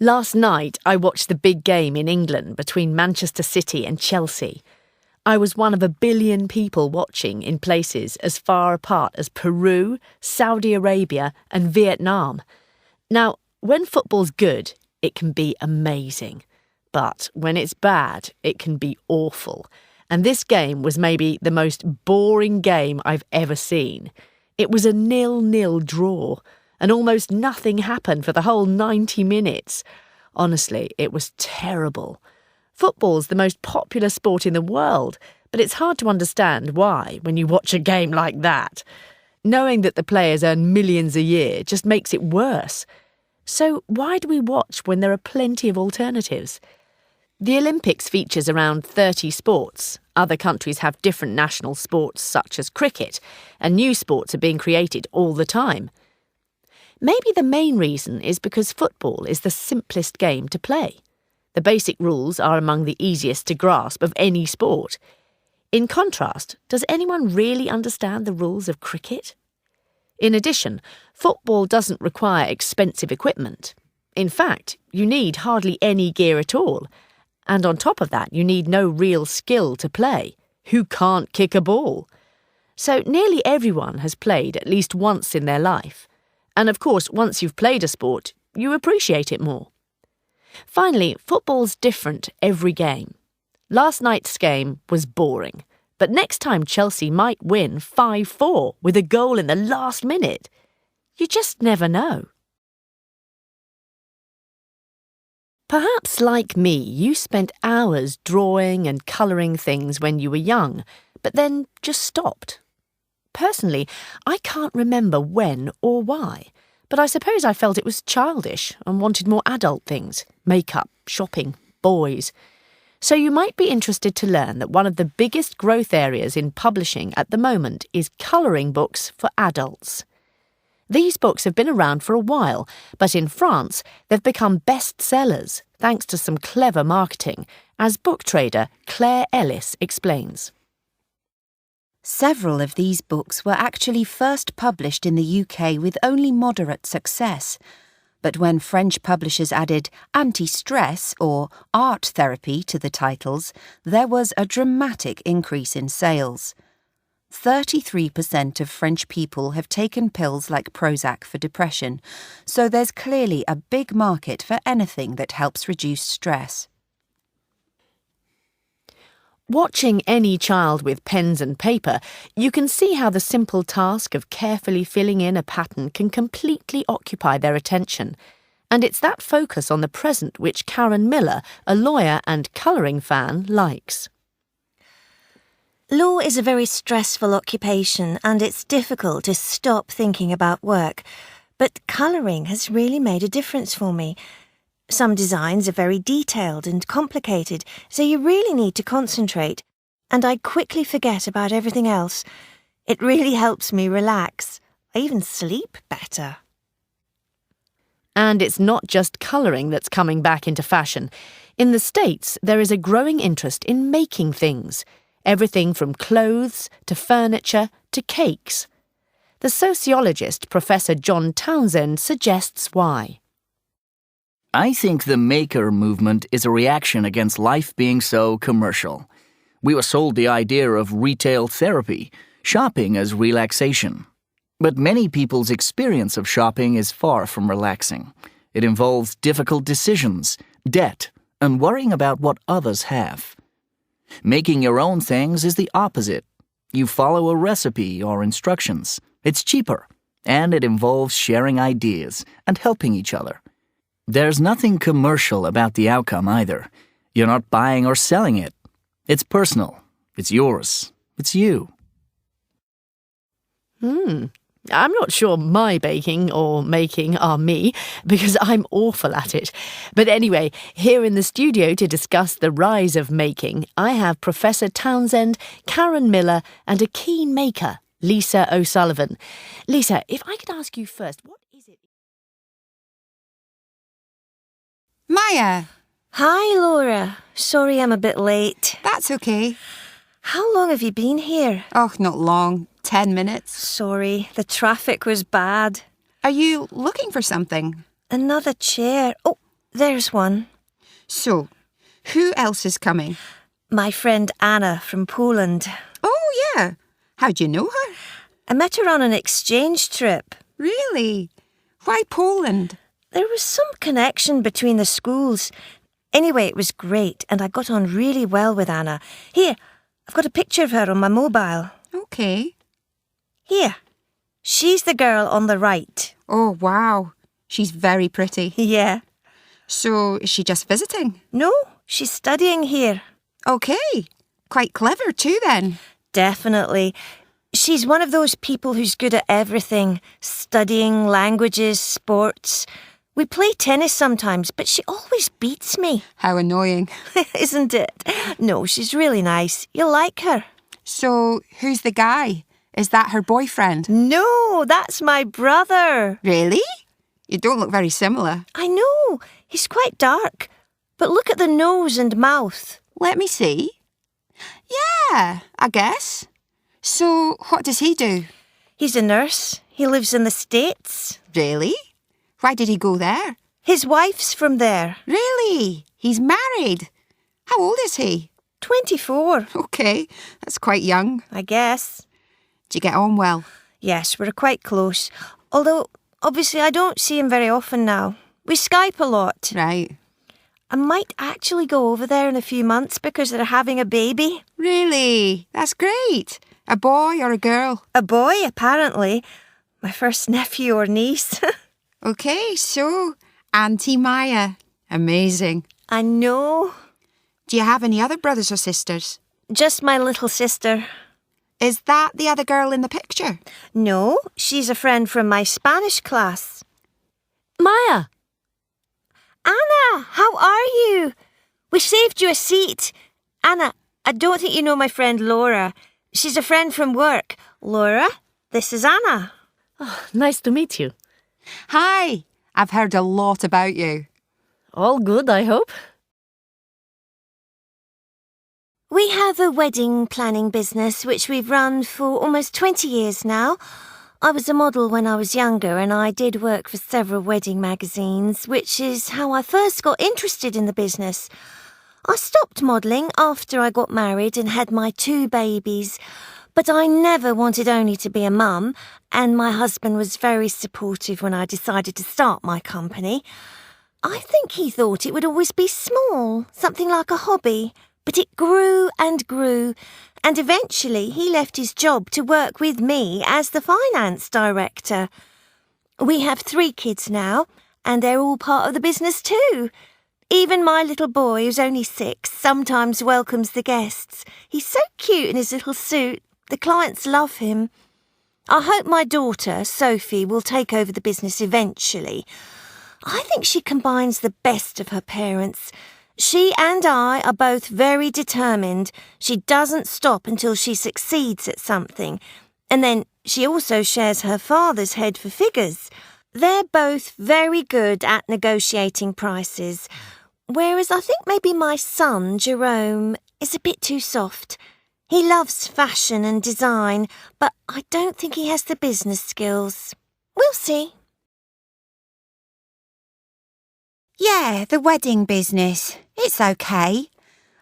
Last night, I watched the big game in England between Manchester City and Chelsea. I was one of a billion people watching in places as far apart as Peru, Saudi Arabia and Vietnam. Now, when football's good, it can be amazing. But when it's bad, it can be awful. And this game was maybe the most boring game I've ever seen. It was a 0-0 draw, and almost nothing happened for the whole 90 minutes. Honestly, it was terrible. Football's the most popular sport in the world, but it's hard to understand why when you watch a game like that. Knowing that the players earn millions a year just makes it worse. So why do we watch when there are plenty of alternatives? The Olympics features around 30 sports. Other countries have different national sports such as cricket, and new sports are being created all the time. Maybe the main reason is because football is the simplest game to play. The basic rules are among the easiest to grasp of any sport. In contrast, does anyone really understand the rules of cricket? In addition, football doesn't require expensive equipment. In fact, you need hardly any gear at all. And on top of that, you need no real skill to play. Who can't kick a ball? So nearly everyone has played at least once in their life. And of course, once you've played a sport, you appreciate it more. Finally, football's different every game. Last night's game was boring, but next time Chelsea might win 5-4 with a goal in the last minute. You just never know. Perhaps like me, you spent hours drawing and colouring things when you were young, but then just stopped. Personally, I can't remember when or why, but I suppose I felt it was childish and wanted more adult things, makeup, shopping, boys. So you might be interested to learn that one of the biggest growth areas in publishing at the moment is colouring books for adults. These books have been around for a while, but in France they've become bestsellers thanks to some clever marketing, as book trader Claire Ellis explains. Several of these books were actually first published in the UK with only moderate success. But when French publishers added anti-stress or art therapy to the titles, there was a dramatic increase in sales. 33% of French people have taken pills like Prozac for depression, so there's clearly a big market for anything that helps reduce stress. Watching any child with pens and paper, you can see how the simple task of carefully filling in a pattern can completely occupy their attention. And it's that focus on the present which Karen Miller, a lawyer and colouring fan, likes. Law is a very stressful occupation and it's difficult to stop thinking about work. But colouring has really made a difference for me. Some designs are very detailed and complicated, so you really need to concentrate. And I quickly forget about everything else. It really helps me relax. I even sleep better. And it's not just colouring that's coming back into fashion. In the States, there is a growing interest in making things. Everything from clothes to furniture to cakes. The sociologist Professor John Townsend suggests why. I think the maker movement is a reaction against life being so commercial. We were sold the idea of retail therapy, shopping as relaxation. But many people's experience of shopping is far from relaxing. It involves difficult decisions, debt, and worrying about what others have. Making your own things is the opposite. You follow a recipe or instructions. It's cheaper, and it involves sharing ideas and helping each other. There's nothing commercial about the outcome either. You're not buying or selling it. It's personal. It's yours. It's you. I'm not sure my baking or making are me, because I'm awful at it. But anyway, here in the studio to discuss the rise of making, I have Professor Townsend, Karen Miller, and a keen maker, Lisa O'Sullivan. Lisa, if I could ask you first, what is it? Maya! Hi, Laura. Sorry I'm a bit late. That's okay. How long have you been here? Oh, not long. 10 minutes. Sorry, the traffic was bad. Are you looking for something? Another chair. Oh, There's one. So, who else is coming? My friend Anna from Poland. Oh, yeah. How'd you know her? I met her on an exchange trip. Really? Why Poland? There was some connection between the schools. Anyway, it was great, and I got on really well with Anna. Here, I've got a picture of her on my mobile. Okay. Here. She's the girl on the right. Oh, wow. She's very pretty. Yeah. So, is she just visiting? No, she's studying here. Okay. Quite clever too, then. Definitely. She's one of those people who's good at everything. Studying, languages, sports. We play tennis sometimes, but she always beats me. How annoying. Isn't it? No, she's really nice. You'll like her. So, who's the guy? Is that her boyfriend? No, that's my brother. Really? You don't look very similar. I know. He's quite dark. But look at the nose and mouth. Let me see. Yeah, I guess. So, what does he do? He's a nurse. He lives in the States. Really? Why did he go there? His wife's from there. Really? He's married. How old is he? 24, Okay, that's quite young. I guess. Do you get on well? Yes, we're quite close. Although, obviously, I don't see him very often now. We Skype a lot. Right. I might actually go over there in a few months because they're having a baby. Really? That's great. A boy or a girl? A boy, apparently. My first nephew or niece. Okay, so Auntie Maya. Amazing. I know. Do you have any other brothers or sisters? Just my little sister. Is that the other girl in the picture? No, she's a friend from my Spanish class. Maya! Anna, how are you? We saved you a seat. Anna, I don't think you know my friend Laura. She's a friend from work. Laura, this is Anna. Oh, nice to meet you. Hi, I've heard a lot about you. All good, I hope. We have a wedding planning business which we've run for almost 20 years now. I was a model when I was younger and I did work for several wedding magazines, which is how I first got interested in the business. I stopped modelling after I got married and had my 2 babies, but I never wanted only to be a mum, and my husband was very supportive when I decided to start my company. I think he thought it would always be small, something like a hobby. But it grew, and eventually he left his job to work with me as the finance director. We have 3 kids now, and they're all part of the business too. Even my little boy, who's only 6, sometimes welcomes the guests. He's so cute in his little suit. The clients love him. I hope my daughter, Sophie, will take over the business eventually. I think she combines the best of her parents. She and I are both very determined. She doesn't stop until she succeeds at something. And then she also shares her father's head for figures. They're both very good at negotiating prices, whereas I think maybe my son, Jerome, is a bit too soft. He loves fashion and design, but I don't think he has the business skills. We'll see. Yeah, the wedding business. It's okay.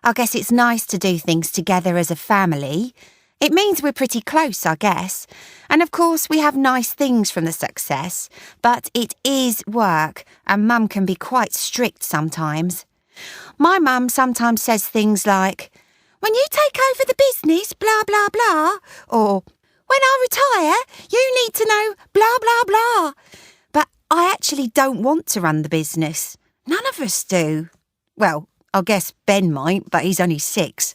I guess it's nice to do things together as a family. It means we're pretty close, I guess. And of course, we have nice things from the success. But it is work, and Mum can be quite strict sometimes. My mum sometimes says things like, "When you take over the business, blah, blah, blah," or "When I retire, you need to know blah, blah, blah." But I actually don't want to run the business. None of us do. Well, I guess Ben might, but he's only 6.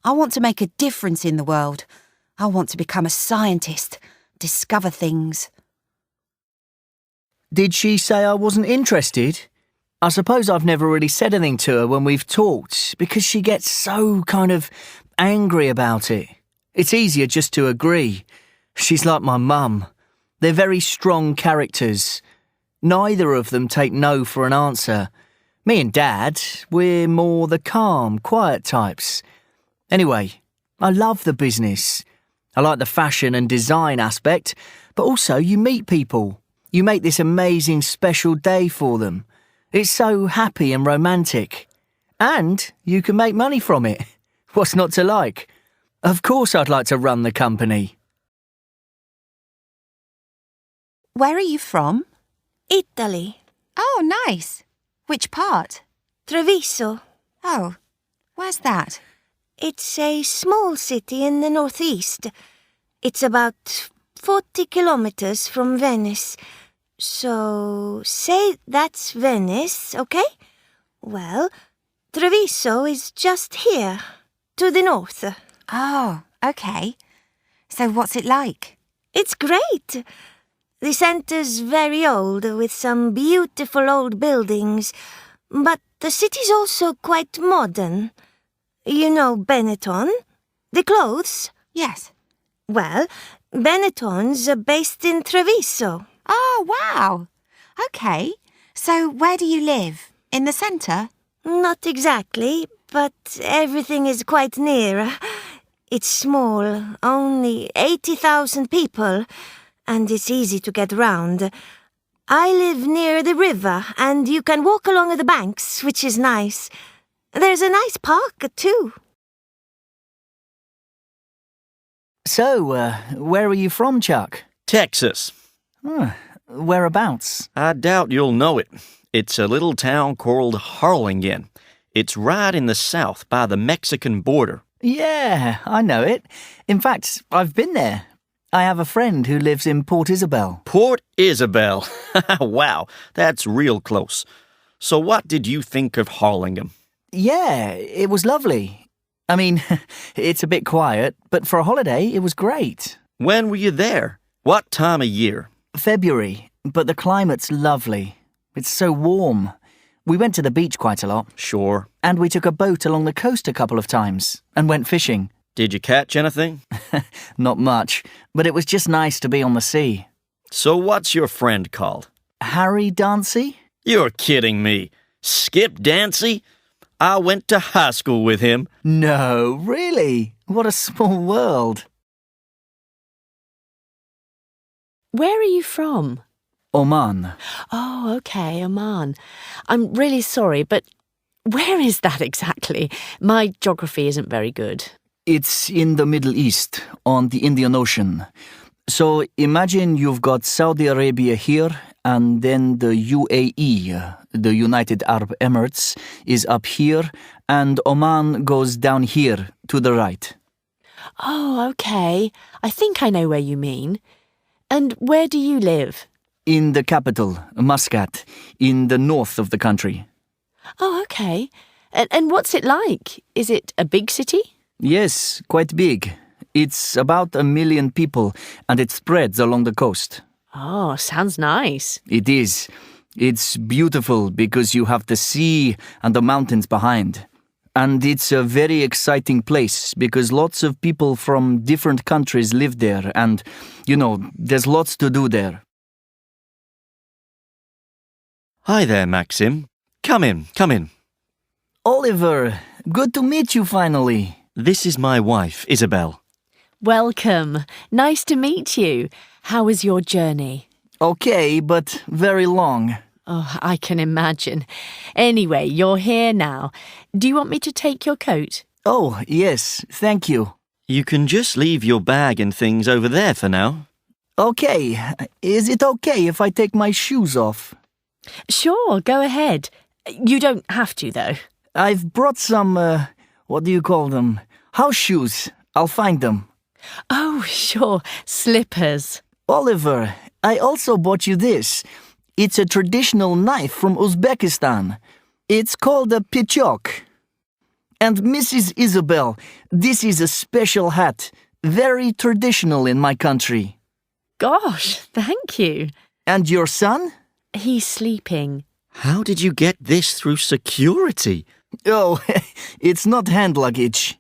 I want to make a difference in the world. I want to become a scientist, discover things. Did she say I wasn't interested? I suppose I've never really said anything to her when we've talked, because she gets so kind of angry about it. It's easier just to agree. She's like my mum. They're very strong characters. Neither of them take no for an answer. Me and Dad, we're more the calm, quiet types. Anyway, I love the business. I like the fashion and design aspect, but also you meet people. You make this amazing special day for them. It's so happy and romantic. And you can make money from it. What's not to like? Of course I'd like to run the company. Where are you from? Italy. Oh, nice. Which part? Treviso. Oh, where's that? It's a small city in the northeast. It's about 40 kilometers from Venice. So, say that's Venice, okay? Well, Treviso is just here, to the north. Oh, okay. So what's it like? It's great. The centre's very old, with some beautiful old buildings, but the city's also quite modern. You know Benetton? The clothes? Yes. Well, Benetton's are based in Treviso. Oh, wow. Okay. So where do you live? In the centre? Not exactly, but everything is quite near. It's small, only 80,000 people, and it's easy to get round. I live near the river, and you can walk along the banks, which is nice. There's a nice park, too. So, where are you from, Chuck? Texas. Whereabouts? I doubt you'll know it. It's a little town called Harlingen. It's right in the south by the Mexican border. Yeah, I know it. In fact, I've been there. I have a friend who lives in Port Isabel. Port Isabel. Wow, that's real close. So what did you think of Harlingen? Yeah, it was lovely. I mean, it's a bit quiet, but for a holiday, it was great. When were you there? What time of year? February, but the climate's lovely. It's so warm. We went to the beach quite a lot. Sure. And we took a boat along the coast a couple of times and went fishing. Did you catch anything? Not much, but it was just nice to be on the sea. So what's your friend called? Harry Dancy? You're kidding me. Skip Dancy? I went to high school with him. No, really? What a small world. Where are you from? Oman. Oh, okay, Oman. I'm really sorry, but where is that exactly? My geography isn't very good. It's in the Middle East, on the Indian Ocean. So imagine you've got Saudi Arabia here, and then the UAE, the United Arab Emirates, is up here, and Oman goes down here to the right. Oh, okay. I think I know where you mean. And where do you live? In the capital, Muscat, in the north of the country. Oh, okay. And what's it like? Is it a big city? Yes, quite big. It's about 1 million people, and it spreads along the coast. Oh, sounds nice. It is. It's beautiful because you have the sea and the mountains behind. And it's a very exciting place because lots of people from different countries live there and, there's lots to do there. Hi there, Maxim. Come in. Oliver, good to meet you finally. This is my wife, Isabel. Welcome. Nice to meet you. How was your journey? Okay, but very long. Oh, I can imagine. Anyway, you're here now. Do you want me to take your coat? Oh, yes, thank you. You can just leave your bag and things over there for now. Okay, is it okay if I take my shoes off? Sure, go ahead. You don't have to, though. I've brought some, what do you call them? House shoes. I'll find them. Oh, sure, slippers. Oliver, I also bought you this. It's a traditional knife from Uzbekistan. It's called a pichok. And Mrs. Isabel, this is a special hat, very traditional in my country. Gosh, thank you. And your son? He's sleeping. How did you get this through security? Oh, it's not hand luggage.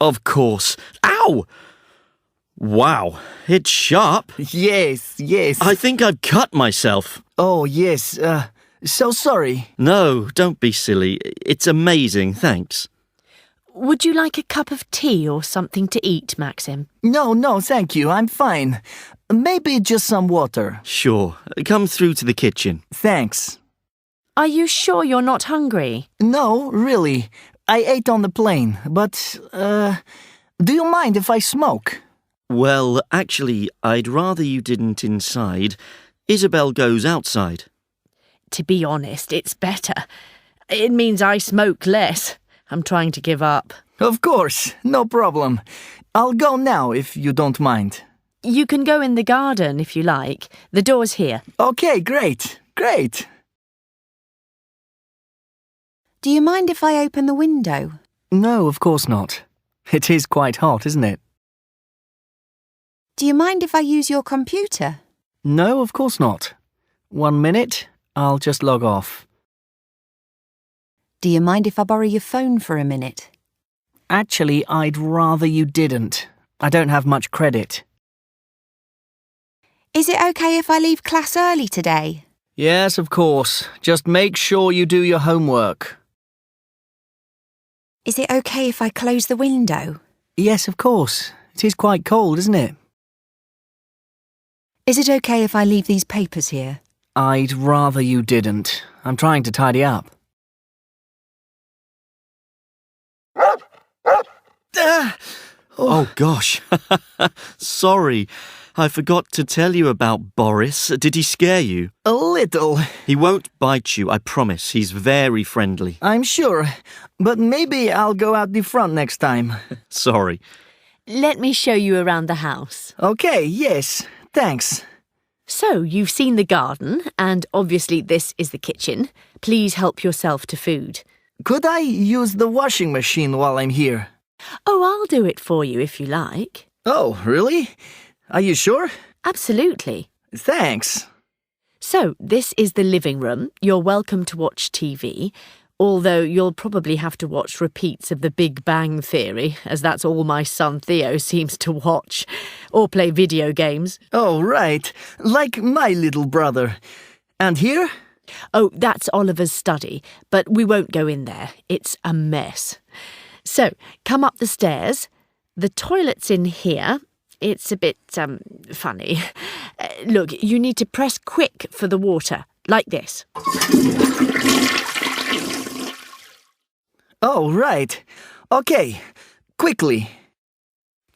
Of course. Ow! Wow, it's sharp. Yes. I think I've cut myself. Oh, yes. So sorry. No, don't be silly. It's amazing, thanks. Would you like a cup of tea or something to eat, Maxim? No, thank you. I'm fine. Maybe just some water. Sure. Come through to the kitchen. Thanks. Are you sure you're not hungry? No, really. I ate on the plane, but, do you mind if I smoke? Well, actually, I'd rather you didn't inside. Isabel goes outside. To be honest, it's better. It means I smoke less. I'm trying to give up. Of course, no problem. I'll go now if you don't mind. You can go in the garden if you like. The door's here. Okay, great. Do you mind if I open the window? No, of course not. It is quite hot, isn't it? Do you mind if I use your computer? No, of course not. 1 minute, I'll just log off. Do you mind if I borrow your phone for a minute? Actually, I'd rather you didn't. I don't have much credit. Is it okay if I leave class early today? Yes, of course. Just make sure you do your homework. Is it okay if I close the window? Yes, of course. It is quite cold, isn't it? Is it okay if I leave these papers here? I'd rather you didn't. I'm trying to tidy up. Oh, gosh. Sorry. I forgot to tell you about Boris. Did he scare you? A little. He won't bite you, I promise. He's very friendly. I'm sure. But maybe I'll go out the front next time. Sorry. Let me show you around the house. Okay, yes. Thanks. So, you've seen the garden, and obviously this is the kitchen. Please help yourself to food. Could I use the washing machine while I'm here? Oh, I'll do it for you if you like. Oh, really? Are you sure? Absolutely. Thanks. So, this is the living room. You're welcome to watch TV, although you'll probably have to watch repeats of The Big Bang Theory, as that's all my son Theo seems to watch, or play video games. Oh, right. Like my little brother. And here? Oh, that's Oliver's study, but we won't go in there. It's a mess. So, come up the stairs. The toilet's in here. It's a bit, funny. Look, you need to press quick for the water, like this. Oh, right. Okay. Quickly.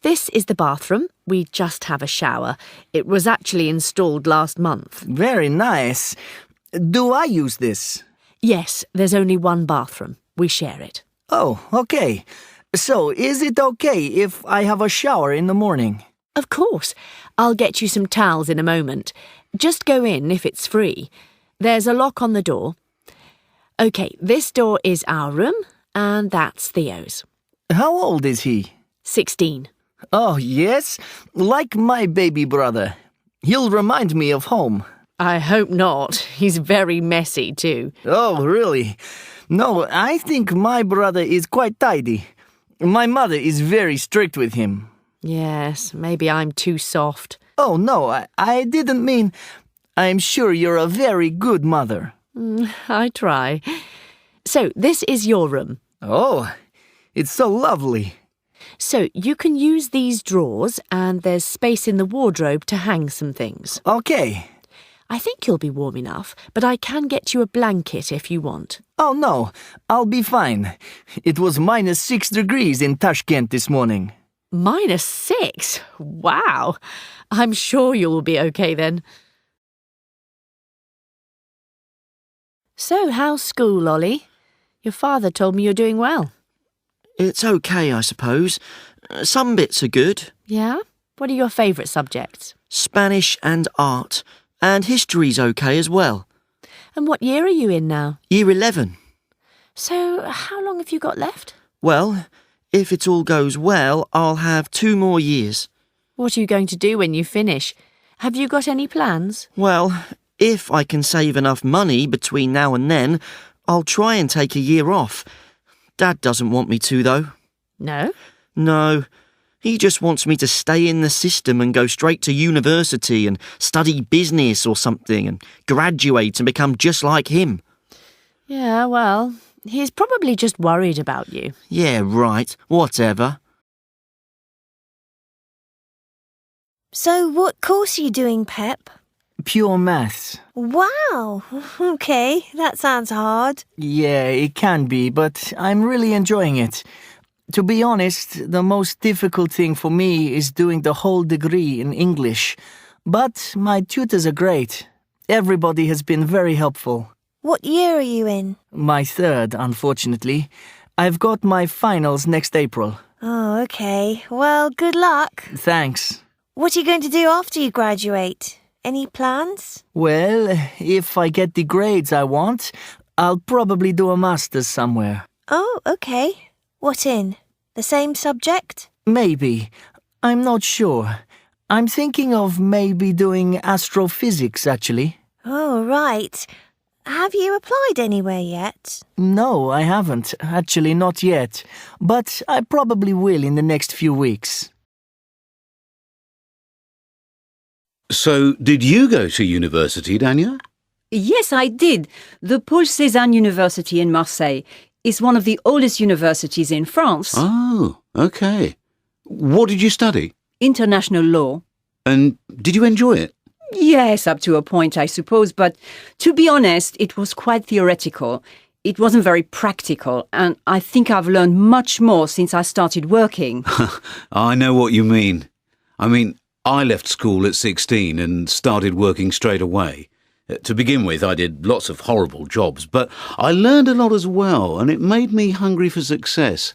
This is the bathroom. We just have a shower. It was actually installed last month. Very nice. Do I use this? Yes, there's only one bathroom. We share it. Oh, okay. So, is it okay if I have a shower in the morning? Of course. I'll get you some towels in a moment. Just go in if it's free. There's a lock on the door. OK, this door is our room, and that's Theo's. How old is he? 16. Oh, yes? Like my baby brother. He'll remind me of home. I hope not. He's very messy too. Oh, really? No, I think my brother is quite tidy. My mother is very strict with him. Yes, maybe I'm too soft. Oh, no, I didn't mean... I'm sure you're a very good mother. I try. So, this is your room. Oh, it's so lovely. So, you can use these drawers, and there's space in the wardrobe to hang some things. Okay. I think you'll be warm enough, but I can get you a blanket if you want. Oh, no, I'll be fine. It was -6 degrees in Tashkent this morning. -6? Wow. I'm sure you'll be okay then. So, how's school, Ollie? Your father told me you're doing well. It's okay, I suppose. Some bits are good. Yeah? What are your favourite subjects? Spanish and art. And history's okay as well. And what year are you in now? Year 11. So, how long have you got left? Well, if it all goes well, I'll have 2 more years. What are you going to do when you finish? Have you got any plans? Well, if I can save enough money between now and then, I'll try and take a year off. Dad doesn't want me to, though. No? No. He just wants me to stay in the system and go straight to university and study business or something and graduate and become just like him. Yeah, well, he's probably just worried about you. Yeah, right. Whatever. So what course are you doing, Pep? Pure maths. Wow. Okay, that sounds hard. Yeah, it can be, but I'm really enjoying it. To be honest, the most difficult thing for me is doing the whole degree in English. But my tutors are great. Everybody has been very helpful. What year are you in? My third, unfortunately. I've got my finals next April. Oh, okay. Well, good luck. Thanks. What are you going to do after you graduate? Any plans? Well, if I get the grades I want, I'll probably do a master's somewhere. Oh, okay. What in? The same subject? Maybe. I'm not sure. I'm thinking of maybe doing astrophysics, actually. Oh, right. Have you applied anywhere yet? No, I haven't. Actually, not yet. But I probably will in the next few weeks. So, did you go to university, Dania? Yes, I did. The Paul Cézanne University in Marseille is one of the oldest universities in France. Oh, okay. What did you study? International law. And did you enjoy it? Yes, up to a point, I suppose, but to be honest, it was quite theoretical. It wasn't very practical, and I think I've learned much more since I started working. I know what you mean. I left school at 16 and started working straight away. To begin with, I did lots of horrible jobs, but I learned a lot as well, and it made me hungry for success.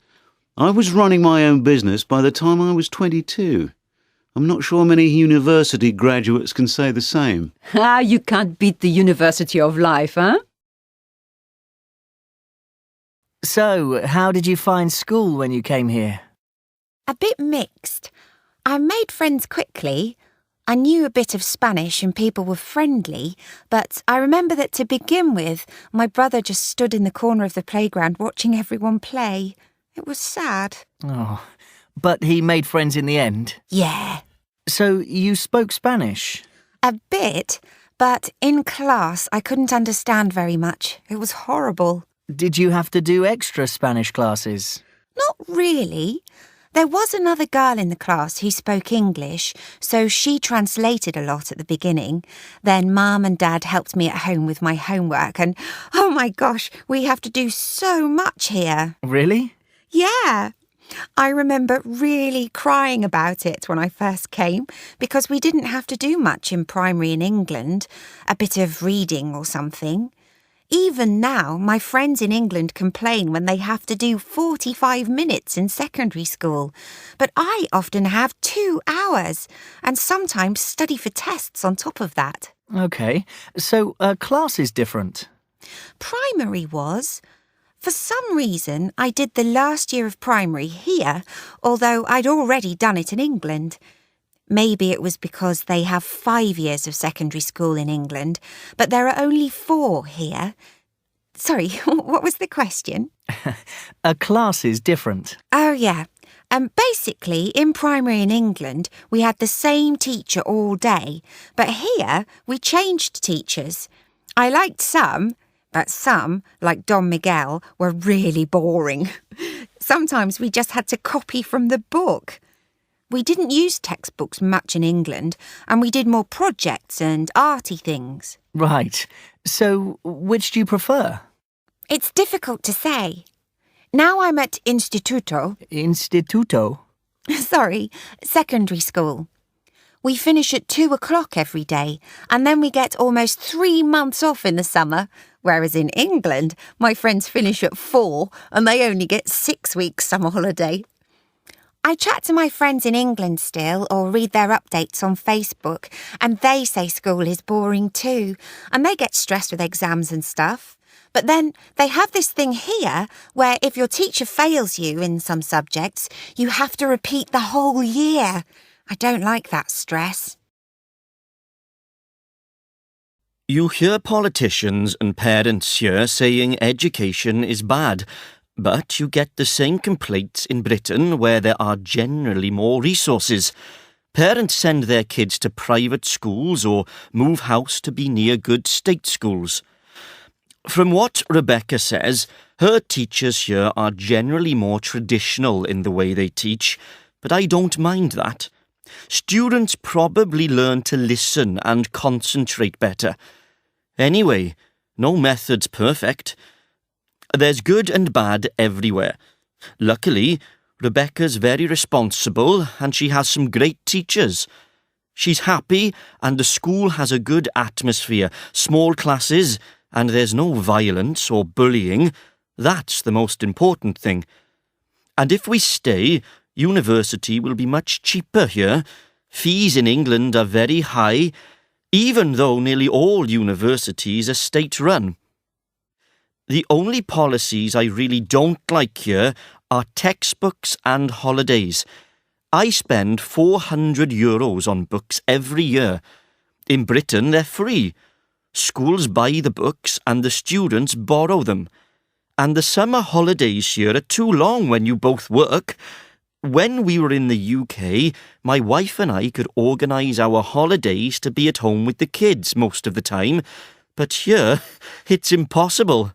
I was running my own business by the time I was 22. I'm not sure many university graduates can say the same. You can't beat the University of Life, huh? So, how did you find school when you came here? A bit mixed. I made friends quickly. I knew a bit of Spanish and people were friendly, but I remember that to begin with, my brother just stood in the corner of the playground watching everyone play. It was sad. Oh, but he made friends in the end? Yeah. So, you spoke Spanish? A bit, but in class I couldn't understand very much. It was horrible. Did you have to do extra Spanish classes? Not really. There was another girl in the class who spoke English, so she translated a lot at the beginning. Then Mum and Dad helped me at home with my homework and, oh my gosh, we have to do so much here. Really? Yeah. I remember really crying about it when I first came because we didn't have to do much in primary in England, a bit of reading or something. Even now, my friends in England complain when they have to do 45 minutes in secondary school. But I often have 2 hours and sometimes study for tests on top of that. Okay, so class is different. Primary was. For some reason, I did the last year of primary here, although I'd already done it in England. Maybe it was because they have 5 years of secondary school in England, but there are only 4 here. Sorry, what was the question? A class is different. Oh, yeah. Basically, in primary in England, we had the same teacher all day, but here we changed teachers. I liked some, but some, like Don Miguel, were really boring. Sometimes we just had to copy from the book. We didn't use textbooks much in England, and we did more projects and arty things. Right. So, which do you prefer? It's difficult to say. Now I'm at Instituto. Instituto? Sorry, secondary school. We finish at 2 o'clock every day, and then we get almost 3 months off in the summer, whereas in England, my friends finish at 4 and they only get 6 weeks summer holiday. I chat to my friends in England still or read their updates on Facebook, and they say school is boring too, and they get stressed with exams and stuff. But then they have this thing here where if your teacher fails you in some subjects, you have to repeat the whole year. I don't like that stress. You hear politicians and parents here saying education is bad, but you get the same complaints in Britain where there are generally more resources. Parents send their kids to private schools or move house to be near good state schools. From what Rebecca says, her teachers here are generally more traditional in the way they teach, but I don't mind that. Students probably learn to listen and concentrate better. Anyway, no method's perfect. There's good and bad everywhere. Luckily, Rebecca's very responsible and she has some great teachers. She's happy and the school has a good atmosphere, small classes, and there's no violence or bullying. That's the most important thing. And if we stay, university will be much cheaper here. Fees in England are very high, even though nearly all universities are state-run. The only policies I really don't like here are textbooks and holidays. I spend €400 on books every year. In Britain, they're free. Schools buy the books and the students borrow them. And the summer holidays here are too long when you both work. When we were in the UK, my wife and I could organise our holidays to be at home with the kids most of the time. But here, it's impossible.